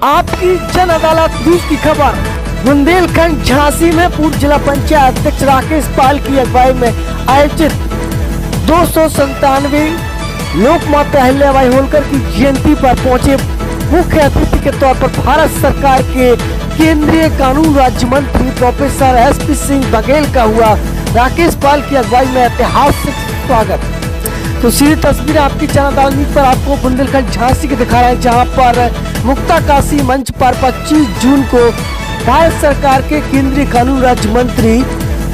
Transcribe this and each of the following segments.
आपकी जन अदालत न्यूज की खबर। बुंदेलखंड झांसी में पूर्व जिला पंचायत अध्यक्ष राकेश पाल की अगुवाई में आयोजित 297वीं लोकमाता अहिल्याबाई होलकर की जयंती पर पहुंचे मुख्य अतिथि के तौर पर भारत सरकार के केंद्रीय कानून राज्य मंत्री प्रोफेसर SP सिंह बघेल का हुआ राकेश पाल की अगुवाई में ऐतिहासिक स्वागत। तो सीधी तस्वीर आपकी जन अदालत पर आपको बुंदेलखंड झांसी के दिखा रहे हैं, जहां पर मुक्ताकाशी मंच पर 25 जून को भारत सरकार के केंद्रीय कानून राज्य मंत्री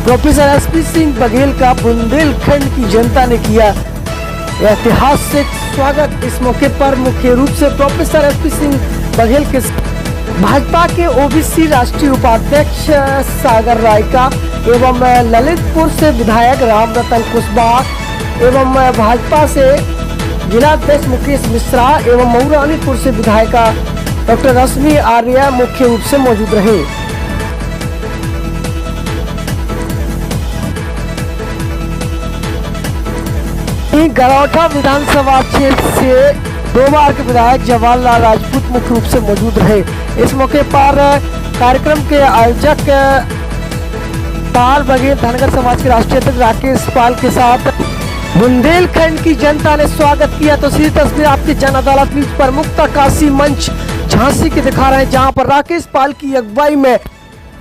प्रोफेसर SP सिंह बघेल का बुंदेलखंड की जनता ने किया ऐतिहासिक स्वागत। इस मौके पर मुख्य रूप से प्रोफेसर SP सिंह बघेल के भाजपा के OBC राष्ट्रीय उपाध्यक्ष सागर राय का एवं ललितपुर से विधायक राम रतन कुशवाहा एवं भाजपा से जिलाध्यक्ष मुकेश मिश्रा एवं मऊरानीपुर से विधायिका डॉक्टर रश्मि आर्य मुख्य रूप से मौजूद रहे। गरौठा विधानसभा क्षेत्र से 2 बार के विधायक जवाहरलाल राजपूत मुख्य रूप से मौजूद रहे। इस मौके पर कार्यक्रम के आयोजक पाल बघेल धनगर समाज के राष्ट्रीय अध्यक्ष राकेश पाल के साथ बुंदेलखंड की जनता ने स्वागत किया। तो सीधी तस्वीर आपकी जन अदालत न्यूज पर मुक्ताकाशी मंच झांसी के दिखा रहे हैं, जहां पर राकेश पाल की अगुवाई में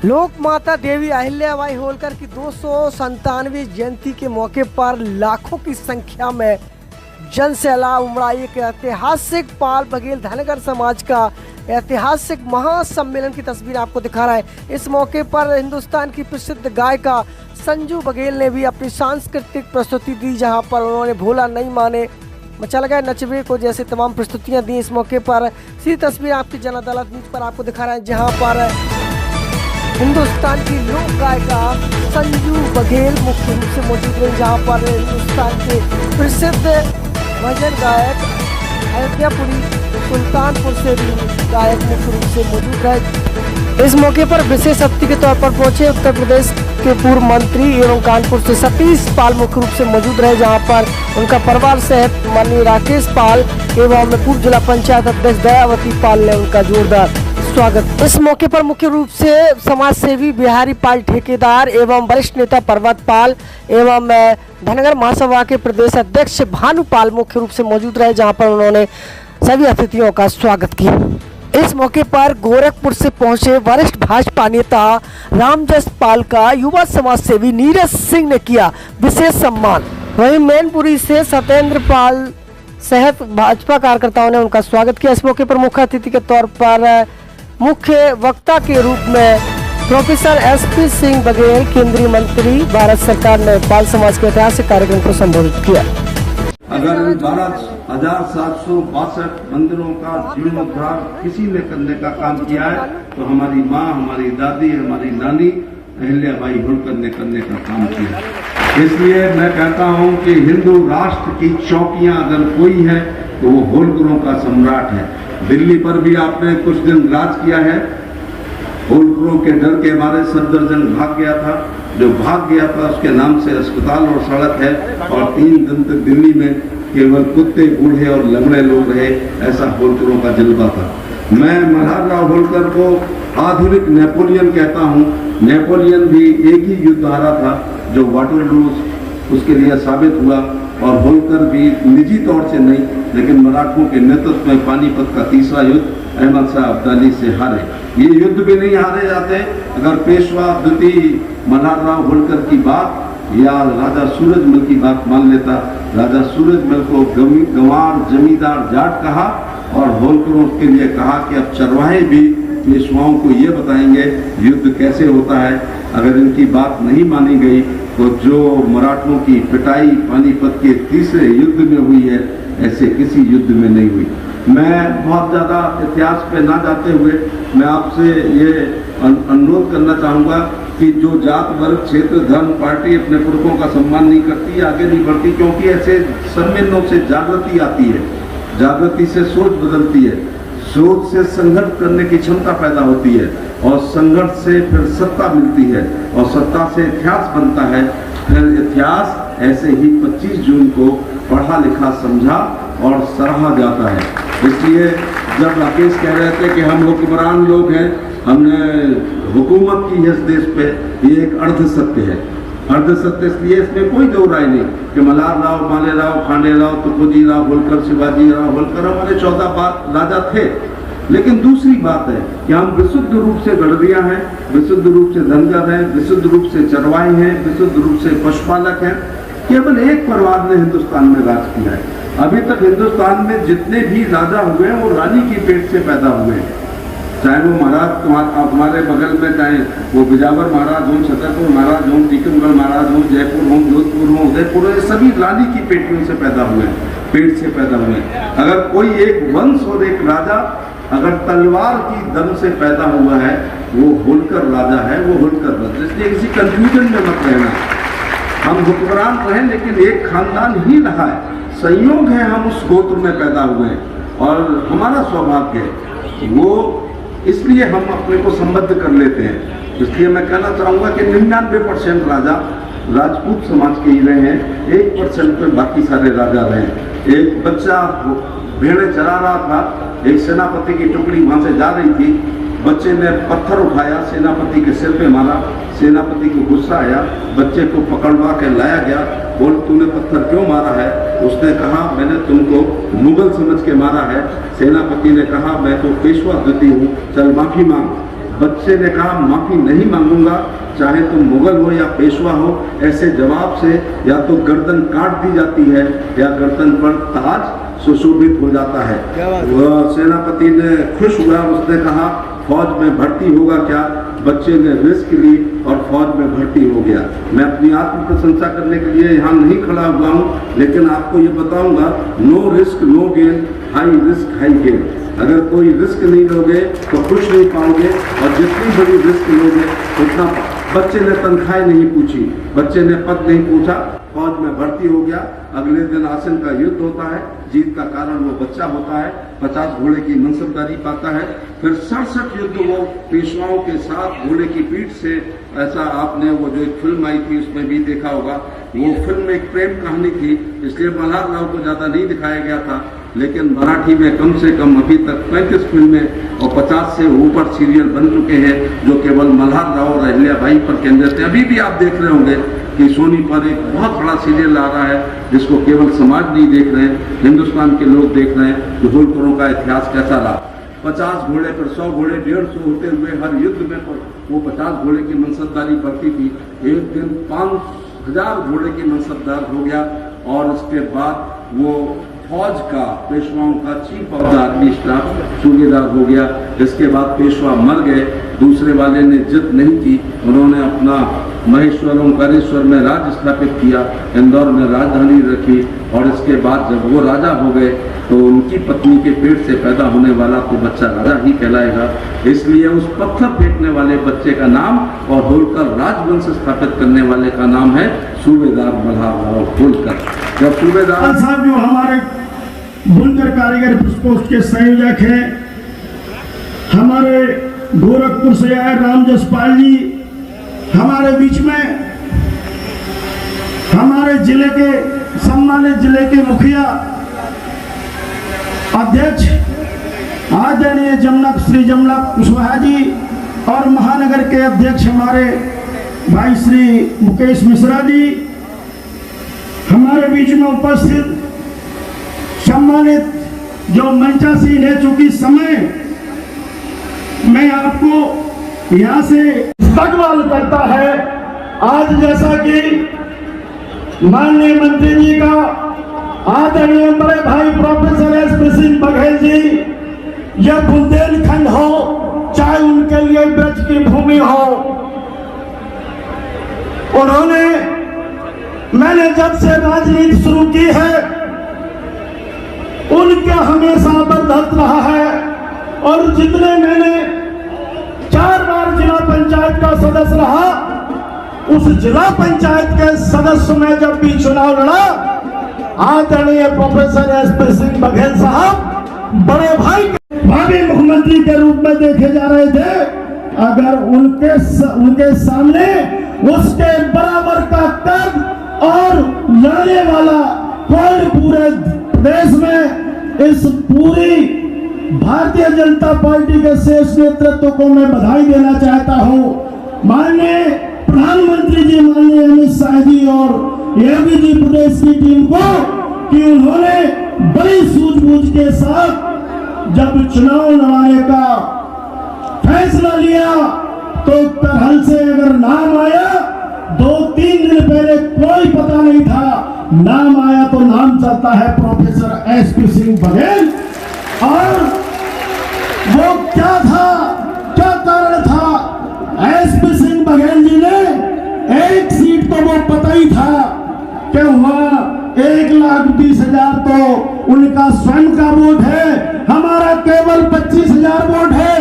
लोक माता देवी अहिल्याबाई होलकर की 297वीं जयंती के मौके पर लाखों की संख्या में जन सैलाब उमड़ा। एक ऐतिहासिक पाल बघेल धनगर समाज का ऐतिहासिक महासम्मेलन की तस्वीर आपको दिखा रहा है। इस मौके पर हिंदुस्तान की प्रसिद्ध गायिका संजू बघेल ने भी अपनी सांस्कृतिक प्रस्तुति दी, जहां पर उन्होंने भोला नहीं माने मचा लगाए नचबे को जैसे तमाम प्रस्तुतियां दी। इस मौके पर सीधी तस्वीर आपकी जन अदालत न्यूज पर आपको दिखा रहे हैं, जहां पर हिंदुस्तान की लोक गायिका संजू बघेल मुख्य रूप से मौजूद रही, जहां पर हिंदुस्तान के प्रसिद्ध भजन गायक अयोध्यापुरी सुल्तानपुर से भी गायक मुख्य रूप से मौजूद रहे। इस मौके पर विशेष अतिथि के तौर पर पहुंचे उत्तर प्रदेश के पूर्व मंत्री एवं कानपुर से सतीश पाल मुख्य रूप से मौजूद रहे, जहां पर उनका परिवार सहित माननीय राकेश पाल एवं पूर्व जिला पंचायत अध्यक्ष दयावती पाल ने उनका जोरदार स्वागत। इस मौके पर मुख्य रूप से समाज सेवी बिहारी पाल ठेकेदार एवं वरिष्ठ नेता पर्वत पाल एवं धनगर महासभा के प्रदेश अध्यक्ष भानु पाल मुख्य रूप से मौजूद रहे, जहां पर उन्होंने सभी अतिथियों का स्वागत किया। इस मौके पर गोरखपुर से पहुंचे वरिष्ठ भाजपा नेता रामजस पाल का युवा समाज सेवी नीरज सिंह ने किया विशेष सम्मान। वहीं मैनपुरी से सत्येंद्र पाल सहित भाजपा कार्यकर्ताओं ने उनका स्वागत किया। इस मौके पर मुख्य अतिथि के तौर पर मुख्य वक्ता के रूप में प्रोफेसर SP सिंह बघेल केंद्रीय मंत्री भारत सरकार ने पाल समाज के ऐतिहासिक कार्यक्रम को संबोधित किया। अगर 12,762 मंदिरों का जीर्णोद्धार किसी ने करने का काम किया है तो हमारी माँ, हमारी दादी, हमारी नानी अहिल्याबाई होलकर ने करने का काम किया। इसलिए मैं कहता हूँ कि हिंदू राष्ट्र की चौकियां अगर कोई है तो वो होलकरों का सम्राट है। दिल्ली पर भी आपने कुछ दिन राज किया है। होलकरों के डर के मारे सफदरजंग भाग गया था। जो भाग गया था उसके नाम से अस्पताल और सड़क है, और 3 दिन तक दिल्ली में केवल कुत्ते, बूढ़े और लंगड़े लोग रहे। ऐसा होलकरों का जज्बा था। मैं मल्हारराव होलकर को आधुनिक नेपोलियन कहता हूँ। नेपोलियन भी एक ही युद्ध हारा था जो वाटरलू उसके लिए साबित हुआ, और होलकर भी निजी तौर से नहीं लेकिन मराठों के नेतृत्व में पानीपत का तीसरा युद्ध अहमद शाह अब्दाली से हारे। ये युद्ध भी नहीं हारे जाते अगर पेशवा द्वितीय मल्हारराव होलकर की बात या राजा सूरजमल की बात मान लेता। राजा सूरजमल को गंवार जमींदार जाट कहा, और होलकरों के लिए कहा कि अब चरवाहे भी पेशवाओं को ये बताएंगे युद्ध कैसे होता है। अगर इनकी बात नहीं मानी गई तो जो मराठों की पिटाई पानीपत के तीसरे युद्ध में हुई है ऐसे किसी युद्ध में नहीं हुई। मैं बहुत ज़्यादा इतिहास पे ना जाते हुए मैं आपसे ये अनुरोध करना चाहूँगा कि जो जात वर्ग क्षेत्र धर्म पार्टी अपने पुरखों का सम्मान नहीं करती, आगे नहीं बढ़ती, क्योंकि ऐसे सम्मेलनों से जागृति आती है, जागृति से सोच बदलती है, सोच से संघर्ष करने की क्षमता पैदा होती है, और संघर्ष से फिर सत्ता मिलती है, और सत्ता से इतिहास बनता है, फिर इतिहास ऐसे ही 25 जून को पढ़ा लिखा समझा और सराहा जाता है। इसलिए जब राकेश कह रहे थे कि हम हुक्मरान लोग हैं, हमने हुकूमत की है इस देश पे, ये एक अर्ध सत्य है। अर्ध सत्य इसलिए, इसमें कोई दो राय नहीं कि मल्हार राव, माले राव, खांडे राव, तुकोजी राव, होलकर, शिवाजी राव होलकर हमारे 14 राजा थे। लेकिन दूसरी बात है कि हम विशुद्ध रूप से गढ़रिया हैं, विशुद्ध रूप से धनगर हैं, विशुद्ध रूप से चरवाही हैं, विशुद्ध रूप से पशुपालक हैं। केवल एक परिवार ने हिंदुस्तान में राज किया है। अभी तक हिंदुस्तान में जितने भी राजा हुए हैं वो रानी की पेट से पैदा हुए हैं। चाहे वो महाराज हमारे बगल में, चाहे वो बिजावर महाराज हो, छतरपुर महाराज हो, टीकमगढ़ महाराज हो, जयपुर हो, जोधपुर हो, उदयपुर हो, ये सभी रानी की पेटियों से पैदा हुए हैं, पेट से पैदा हुए हैं। अगर कोई एक वंश और एक राजा अगर तलवार की दम से पैदा हुआ है, वो होलकर राजा है, वो होलकर राजा। इसलिए किसी कंफ्यूजन में मत रहना। हम हुक्मरान रहे लेकिन एक खानदान ही रहा है, संयोग है हम उस गोत्र में पैदा हुए हैं और हमारा सौभाग्य है वो, इसलिए हम अपने को संबद्ध कर लेते हैं। इसलिए मैं कहना चाहूँगा कि 99% राजा राजपूत समाज के ही रहे हैं, 1% पे बाकी सारे राजा रहे। एक बच्चा भेड़े चरा रहा था, एक सेनापति की टुकड़ी वहाँ से जा रही थी, बच्चे ने पत्थर उठाया, सेनापति के सिर पे मारा, सेनापति को गुस्सा आया, बच्चे को पकड़वा के लाया गया, बोल तूने पत्थर क्यों मारा है? उसने कहा मैंने तुमको मुगल समझ के मारा है। सेनापति ने कहा मैं तो पेशवा द्वितीय हूँ, चल माफी मांग। बच्चे ने कहा माफी नहीं मांगूंगा, चाहे तुम मुगल हो या पेशवा हो। ऐसे जवाब से या तो गर्दन काट दी जाती है या गर्दन पर ताज सुशोभित हो जाता है। वह सेनापति ने खुश हुआ, उसने कहा फौज में भर्ती होगा क्या? बच्चे ने रिस्क ली और फौज में भर्ती हो गया। मैं अपनी आत्म प्रशंसा करने के लिए यहाँ नहीं खड़ा हुआ हूँ, लेकिन आपको ये बताऊंगा, no risk no gain, high risk high gain. अगर कोई रिस्क नहीं लोगे तो कुछ नहीं पाओगे, और जितनी बड़ी रिस्क लोगे उतना। बच्चे ने तनख्वाह नहीं पूछी, बच्चे ने पद नहीं पूछा, फौज में भर्ती हो गया। अगले दिन आसन का युद्ध होता है, जीत का कारण वो बच्चा होता है, 50 घोड़े की मनसबदारी पाता है। फिर 67 युद्ध वो पेशवाओं के साथ घोड़े की पीठ से, ऐसा आपने वो जो एक फिल्म आई थी उसमें भी देखा होगा। वो फिल्म एक प्रेम कहानी थी, इसलिए मल्हार राव को ज्यादा नहीं दिखाया गया था, लेकिन मराठी में कम से कम अभी तक 35 फिल्में और 50 से ऊपर सीरियल बन चुके हैं जो केवल मल्हार राव और अहिल्याबाई पर केंद्रित है। अभी भी आप देख रहे होंगे कि सोनी पर एक बहुत बड़ा सीरियल आ रहा है जिसको केवल समाज नहीं देख रहे हैं, हिंदुस्तान के लोग देख रहे हैं कि होलकरों का इतिहास कैसा रहा। 50 घोड़े पर 100 घोड़े 150 होते हुए हर युद्ध में वो 50 घोड़े की मनसबदारी बढ़ती थी। एक दिन 5000 घोड़े की मनसबदार हो गया और उसके बाद वो फौज का, पेशवाओं का chief of the army staff सूबेदार हो गया। इसके बाद पेशवा मर गए, दूसरे वाले ने जिद नहीं की, उन्होंने अपना महेश्वर ओंकारेश्वर में राज स्थापित किया, इंदौर में राजधानी रखी, और इसके बाद जब वो राजा हो गए तो उनकी पत्नी के पेट से पैदा होने वाला तो बच्चा राजा ही कहलाएगा। इसलिए उस पत्थर फेंकने वाले बच्चे का नाम और होलकर राजवंश स्थापित करने वाले का नाम है सूबेदार मल्हार राव होलकर। जब सूबेदार साहब जो हमारे बुनकर कारीगर प्रकोष्ठ के संयोजक हैं, हमारे गोरखपुर से आए राम जसपाल जी हमारे बीच में, हमारे जिले के सम्मानित जिले के मुखिया अध्यक्ष आदरणीय जमनक श्री जमनक कुशवाहा जी और महानगर के अध्यक्ष हमारे भाई श्री मुकेश मिश्रा जी, हमारे बीच में उपस्थित सम्मानित जो मंचासीन है, चूंकि समय मैं आपको यहाँ से इस्तकबाल करता है। आज जैसा कि माननीय मंत्री जी का आदरणीय बड़े भाई प्रोफेसर एसपी सिंह बघेल जी, यह बुंदेलखंड हो चाहे उनके लिए ब्रज की भूमि हो, उन्होंने, मैंने जब से राजनीति शुरू की है उनके हमेशा बरदस्त रहा है, और जितने मैंने 4 बार जिला पंचायत का सदस्य रहा, उस जिला पंचायत के सदस्य में जब भी चुनाव लड़ा, आदरणीय प्रोफेसर एसपी सिंह बघेल साहब बड़े भाई भावी मुख्यमंत्री के रूप में देखे जा रहे थे। अगर उनके सामने उसके बराबर का कद और लड़ने वाला कोई पूरे देश में इस पूरी भारतीय जनता पार्टी के शीर्ष नेतृत्व को मैं बधाई देना चाहता हूं। माननीय प्रधानमंत्री जी, माननीय अमित शाह जी और योगी जी प्रदेश की टीम को कि उन्होंने बड़ी सूझबूझ के साथ जब चुनाव लड़ाने का फैसला लिया तो करहल से अगर नाम आया 2-3 दिन पहले कोई पता नहीं था, नाम आया तो नाम चलता है प्रोफेसर एसपी सिंह बघेल। और वो क्या था, क्या कारण था? एसपी सिंह बघेल जी ने एक सीट तो वो पता ही था कि वहां 1,20,000 तो उनका स्वयं का वोट है, हमारा केवल 25,000 वोट है।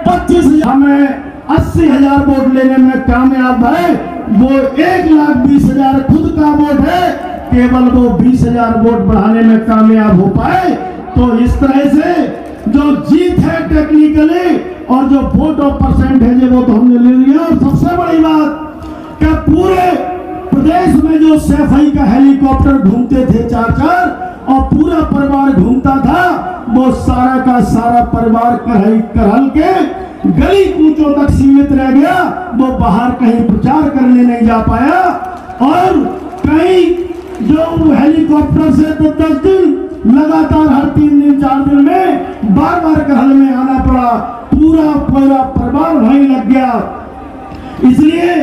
25,000 हमें 80,000 वोट लेने में कामयाब है, वो 1,20,000 खुद का वोट है, केवल वो 20,000 वोट बढ़ाने में कामयाब हो पाए। तो इस तरह से जो जीत है टेक्निकली और जो वोट ऑफ परसेंटेज है वो तो हमने ले लिया। और सबसे बड़ी बात कि पूरे प्रदेश में जो सैफई का हेलीकॉप्टर घूमते थे 4-4 और पूरा परिवार घूमता था, वो सारा का सारा परिवार करहल के गली कूचों तक सीमित रह गया। वो बाहर कहीं प्रचार करने नहीं जा पाया और कहीं जो हेलीकॉप्टर से तो 10 दिन लगातार हर 3 दिन 4 दिन में बार बार करहल में आना पड़ा, पूरा परिवार वहीं लग गया, इसलिए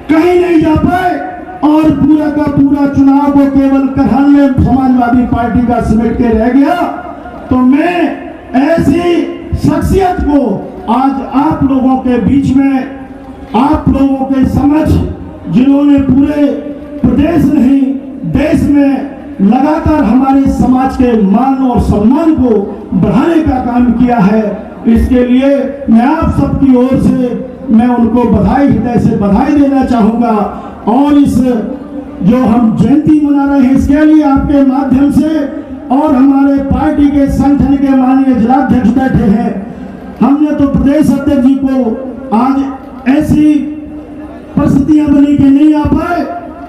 कहीं नहीं जा पाए और पूरा का पूरा चुनाव वो केवल करहल में समाजवादी पार्टी का सिमट के रह गया। तो मैं ऐसी शख्सियत को आज आप लोगों के बीच में, आप लोगों के समझ, जिन्होंने पूरे प्रदेश नहीं देश में लगातार हमारे समाज के मान और सम्मान को बढ़ाने का काम किया है, इसके लिए मैं आप सबकी ओर से मैं उनको बधाई, हृदय से बधाई देना चाहूंगा। और इस जो हम जयंती मना रहे हैं इसके लिए आपके माध्यम से और हमारे पार्टी के संगठन के माननीय जिलाध्यक्ष बैठे हैं, हमने तो प्रदेश अध्यक्ष जी को आज ऐसी परिस्थितियां बनी कि नहीं आ पाए,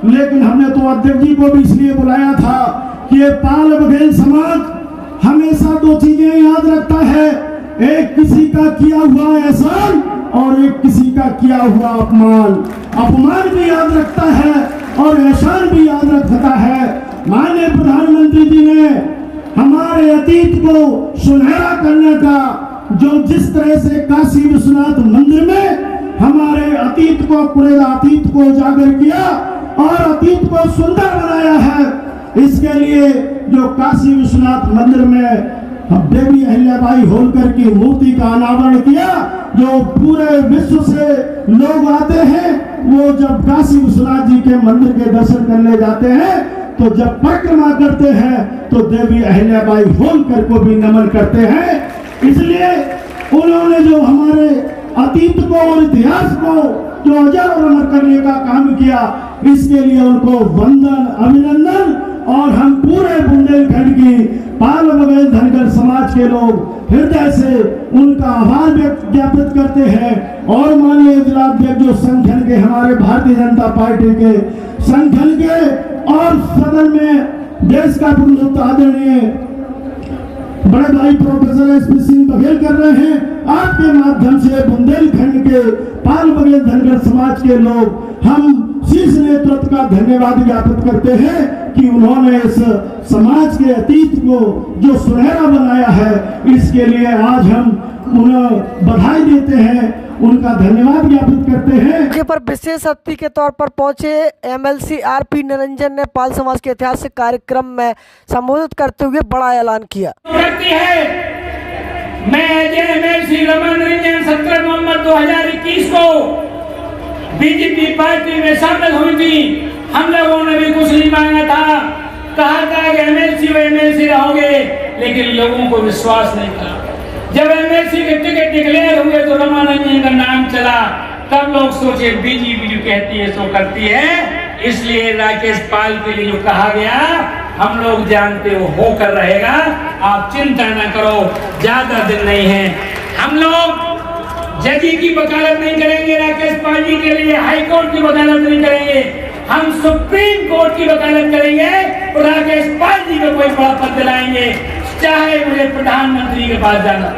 लेकिन हमने तो अध्यक्ष जी को भी इसलिए बुलाया था कि ये पाल बघेल समाज हमेशा 2 चीजें याद रखता है, एक किसी का किया हुआ एहसान और एक किसी का किया हुआ अपमान। अपमान भी याद रखता है और एहसान भी याद रखता है। माननीय प्रधानमंत्री जी ने हमारे अतीत को सुनहरा करने का, जो जिस तरह से काशी विश्वनाथ मंदिर में हमारे अतीत को, कुरेदा अतीत को उजागर किया और अतीत को सुंदर बनाया है, इसके लिए जो काशी विश्वनाथ मंदिर में देवी अहिल्याबाई होलकर की मूर्ति का अनावरण किया, जो पूरे विश्व से लोग आते हैं, वो जब काशी विश्वनाथ जी के मंदिर के दर्शन करने जाते हैं तो जब परिक्रमा करते हैं तो देवी अहिल्याबाई होलकर को भी नमन करते हैं। इसलिए उन्होंने जो हमारे अतीत को और इतिहास को जो अजर और अमर करने का काम किया, इसके लिए उनको वंदन, अभिनंदन। और हम पूरे बुंदेलखंड की पाल बघेल धनगर समाज के लोग हृदय से उनका आभार ज्ञापित करते हैं। और माननीय जिलाध्यक्ष जो संगठन के, हमारे भारतीय जनता पार्टी के संगठन के और सदन में देश का प्रमुख आदरणीय बड़े भाई प्रोफेसर एसपी सिंह बघेल कर रहे हैं, आपके माध्यम से बुंदेलखंड के पाल बघेल धनगर समाज के लोग हम शीर्ष नेतृत्व का धन्यवाद ज्ञापित करते हैं कि उन्होंने इस समाज के अतीत को जो सुनहरा बनाया है, इसके लिए आज हम उन्हें बधाई देते हैं, उनका धन्यवाद ज्ञापित करते हैं। मौके पर विशेष अतिथि के तौर पर पहुंचे एमएलसी आरपी निरंजन ने पाल समाज के ऐतिहासिक कार्यक्रम में संबोधित करते हुए बड़ा ऐलान किया। मैं एमएलसी रमन निरंजन 17 नवंबर 2021 को बीजेपी पार्टी में शामिल हुई थी। हम लोगों ने भी कुछ नहीं मांगा था, कहा था कि एमएलसी रहोगे, लेकिन लोगों को विश्वास नहीं था। जब एमएलसी के टिकट डिक्लेयर हुए तो रमानंदन का नाम चला, तब लोग सोचे बीजेपी जो कहती है सो करती है, इसलिए राकेश पाल के लिए जो कहा गया हम लोग जानते हो होकर रहेगा, आप चिंता न करो, ज्यादा दिन नहीं है। हम लोग जज की वकालत नहीं करेंगे राकेश पाल जी के लिए, हाईकोर्ट की वकालत नहीं करेंगे, हम सुप्रीम कोर्ट की वकालत करेंगे और राकेश पाल जी को कोई बड़ा पद दिलाएंगे, चाहे मुझे प्रधानमंत्री के पास जाना।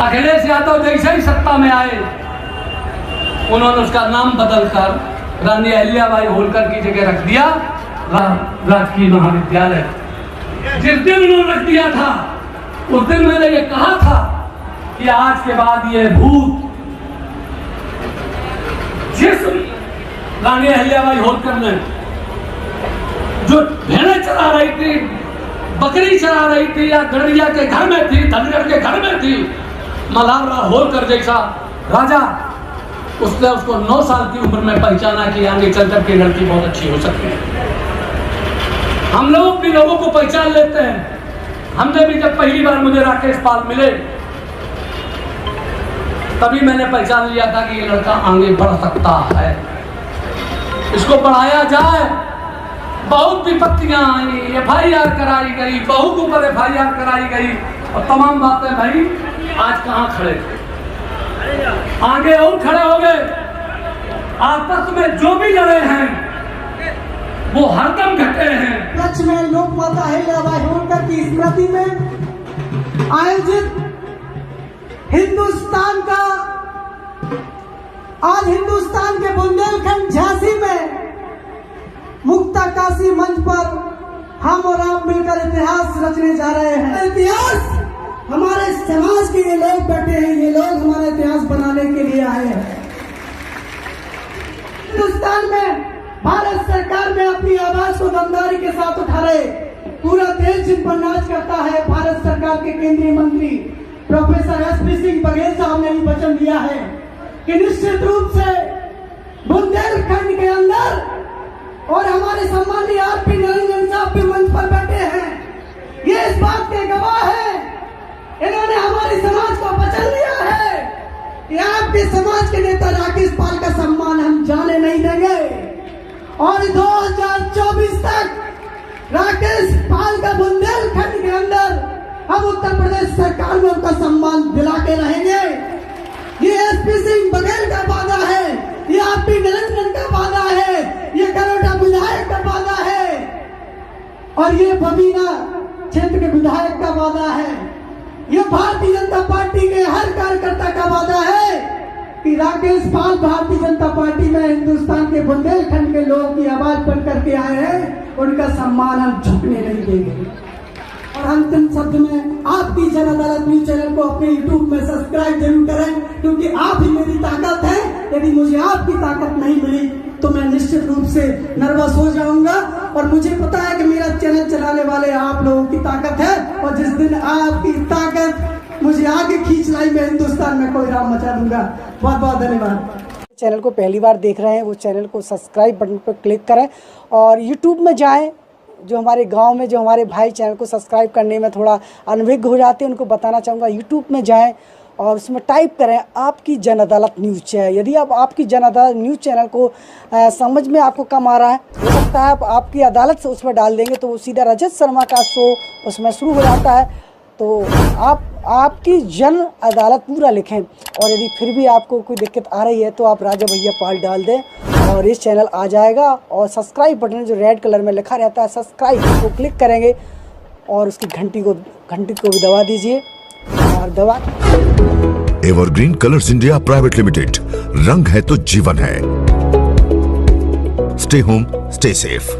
अखिलेश यादव जैसे ही सत्ता में आए उन्होंने उसका नाम बदलकर रानी अहिल्याबाई होलकर की जगह रख दिया राजकीय महाविद्यालय। जिस दिन उन्होंने रख दिया था उस दिन मैंने ये कहा था कि आज के बाद ये भूत जिस रानी अहिल्याबाई होलकर ने जो भेड़ें चला रही थी, बकरी चला रही थी, या गड़रिया के घर में थी, धनगढ़ के घर में थी, मल्हारराव होलकर जैसा राजा, उसने उसको 9 साल की उम्र में पहचाना कि आगे चलकर के लड़की बहुत अच्छी हो सकती है। हम लोग भी लोगों को पहचान लेते हैं। हमने भी जब पहली बार मुझे राकेश पाल मिले तभी मैंने पहचान लिया था कि ये लड़का आगे बढ़ सकता है, इसको बढ़ाया जाए। बहुत विपत्तियां आई, FIR कराई गई, बहू के ऊपर FIR कराई गई और तमाम बातें। भाई आज कहाँ खड़े थे, आगे और खड़े हो गए। आपस में जो भी लड़े हैं वो हरदम घटे हैं। कच्छ में लोक माता अहिल्याबाई होलकर की स्मृति में आयोजित आज हिंदुस्तान के बुंदेलखंड झांसी में मुक्ताकाशी मंच पर हम और आप मिलकर इतिहास रचने जा रहे हैं। इतिहास हमारे समाज के ये लोग बैठे हैं, ये लोग हमारा इतिहास बनाने के लिए आए हैं। हिंदुस्तान में भारत सरकार में अपनी आवाज को दमदारी के साथ उठा रहे पूरा देश जिन पर नाच करता है। भारत सरकार के केंद्रीय मंत्री प्रोफेसर SP सिंह बघेल साहब ने भी वचन दिया है कि निश्चित रूप से बुंदेलखंड के अंदर और हमारे सम्मानीय RP निरंजन साहब भी मंच पर बैठे हैं, ये इस बात के गवाह है। इन्होंने हमारे समाज को वचन दिया है कि आपके समाज के नेता राकेश पाल का सम्मान हम जाने नहीं देंगे और 2024 तक राकेश पाल का बुंदेलखंड के अंदर हम उत्तर प्रदेश सरकार में उनका सम्मान दिलाते रहेंगे। ये SP सिंह बघेल का वादा है, ये RP निरंजन का वादा है, ये करोटा विधायक का वादा है और ये बबीना क्षेत्र के विधायक का वादा है। ये भारतीय जनता पार्टी के हर कार्यकर्ता का वादा है कि राकेश पाल भारतीय जनता पार्टी में हिंदुस्तान के बुंदेलखंड के लोगों की आवाज बन करके आए हैं, उनका सम्मान हम झुकने नहीं देंगे। और अंतिम शब्द में आपकी जन अदालत न्यूज चैनल को अपने YouTube में सब्सक्राइब जरूर करें, क्योंकि आप ही मेरी ताकत है। यदि मुझे आपकी ताकत नहीं मिली तो मैं निश्चित रूप से नर्वस हो जाऊंगा और मुझे पता है कि मेरा चैनल चलाने वाले आप लोगों की ताकत है और जिस दिन आपकी ताकत मुझे आगे खींच लाई मैं हिंदुस्तान में कोई राम मचा दूंगा। बहुत बहुत धन्यवाद। चैनल को पहली बार देख रहे हैं वो चैनल को सब्सक्राइब बटन पर क्लिक करें और यूट्यूब में जाएं। जो हमारे गांव में जो हमारे भाई चैनल को सब्सक्राइब करने में थोड़ा अनभिज्ञ हो जाते हैं, उनको बताना चाहूँगा यूट्यूब में जाएं और उसमें टाइप करें आपकी जन अदालत न्यूज़ चैनल। यदि आप आपकी जन अदालत न्यूज़ चैनल को समझ में आपको कम आ रहा है, हो सकता है आप आपकी अदालत से उसमें डाल देंगे तो वो सीधा रजत शर्मा का शो उसमें शुरू हो जाता है। तो आप आपकी जन अदालत पूरा लिखें और यदि फिर भी आपको कोई दिक्कत आ रही है तो आप राजा भैया पाल डाल दें और इस चैनल आ जाएगा। और सब्सक्राइब बटन जो रेड कलर में लिखा रहता है सब्सक्राइब को क्लिक करेंगे और उसकी घंटी को भी दबा दीजिए और दबा। Evergreen colours India private limited, रंग है तो जीवन है। Stay home stay safe.